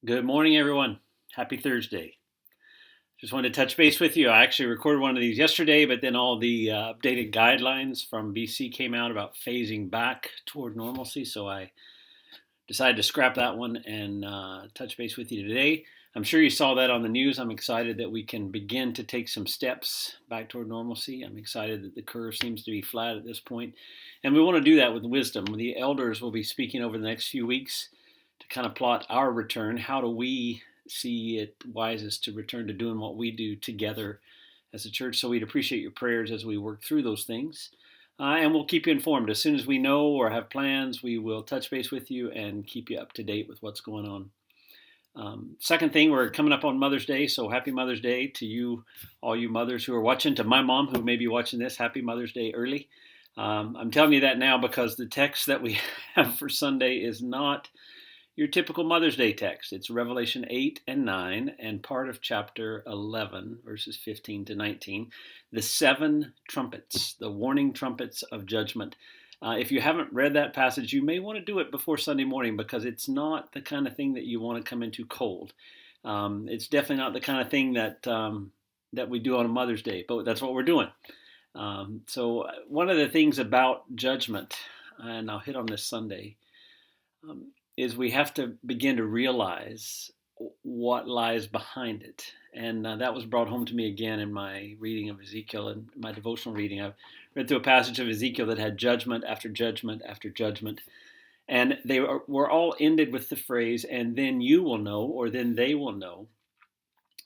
Good morning, everyone. Happy Thursday. Just wanted to touch base with you. I actually recorded one of these yesterday, but then all the updated guidelines from BC came out about phasing back toward normalcy. So I decided to scrap that one and touch base with you today. I'm sure you saw that on the news. I'm excited that we can begin to take some steps back toward normalcy. I'm excited that the curve seems to be flat at this point. And we want to do that with wisdom. The elders will be speaking over the next few weeks to kind of plot our return. How do we see it wisest to return to doing what we do together as a church? So we'd appreciate your prayers as we work through those things. And we'll keep you informed. As soon as we know or have plans, we will touch base with you and keep you up to date with what's going on. Second thing, we're coming up on Mother's Day, so happy Mother's Day to you, all you mothers who are watching. To my mom, who may be watching this, happy Mother's Day early. I'm telling you that now because the text that we have for Sunday is not your typical Mother's Day text. It's Revelation 8 and 9 and part of chapter 11, verses 15 to 19. The seven trumpets, the warning trumpets of judgment. If you haven't read that passage, you may want to do it before Sunday morning because it's not the kind of thing that you want to come into cold. It's definitely not the kind of thing that we do on a Mother's Day, but that's what we're doing. So one of the things about judgment, and I'll hit on this Sunday, is we have to begin to realize what lies behind it. And that was brought home to me again in my reading of Ezekiel and my devotional reading. I've read through a passage of Ezekiel that had judgment after judgment after judgment. And they were all ended with the phrase, and then you will know, or then they will know,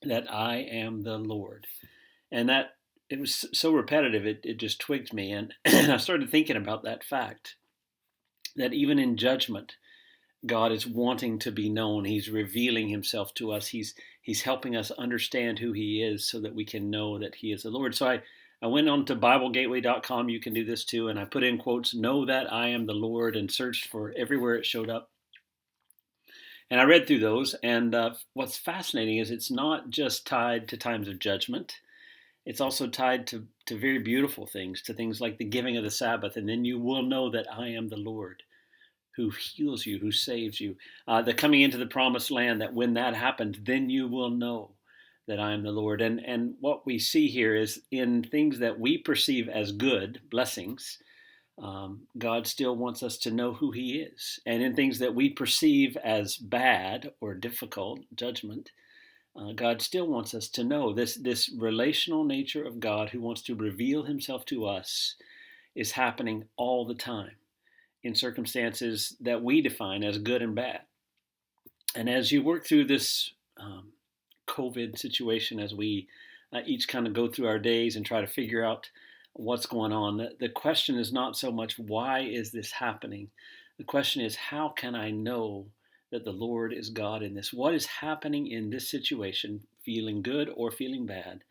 that I am the Lord. And that, it was so repetitive, it just twigged me. And I started thinking about that fact, that even in judgment, God is wanting to be known. He's revealing himself to us. He's helping us understand who he is so that we can know that he is the Lord. So I went on to BibleGateway.com. You can do this too. And I put in quotes, know that I am the Lord, and searched for everywhere it showed up. And I read through those. And what's fascinating is it's not just tied to times of judgment. It's also tied to very beautiful things, to things like the giving of the Sabbath. And then you will know that I am the Lord, who heals you, who saves you. The coming into the promised land, that when that happens, then you will know that I am the Lord. And what we see here is in things that we perceive as good, blessings, God still wants us to know who he is. And in things that we perceive as bad or difficult, judgment, God still wants us to know this relational nature of God who wants to reveal himself to us is happening all the time in circumstances that we define as good and bad. And as you work through this COVID situation, as we each kind of go through our days and try to figure out what's going on, the question is not so much why is this happening? The question is, how can I know that the Lord is God in this? What is happening in this situation, feeling good or feeling bad,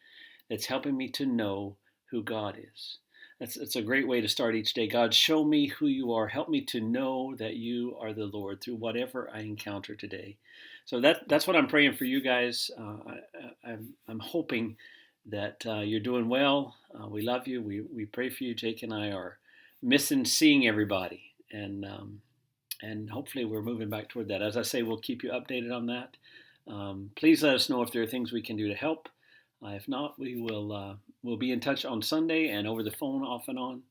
that's helping me to know who God is? It's a great way to start each day. God, show me who you are. Help me to know that you are the Lord through whatever I encounter today. So that's what I'm praying for you guys. I'm hoping that you're doing well. We love you. We pray for you. Jake and I are missing seeing everybody, and hopefully we're moving back toward that. As I say, we'll keep you updated on that. Please let us know if there are things we can do to help. If not, we'll be in touch on Sunday and over the phone off and on.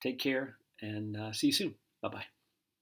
Take care and see you soon. Bye-bye.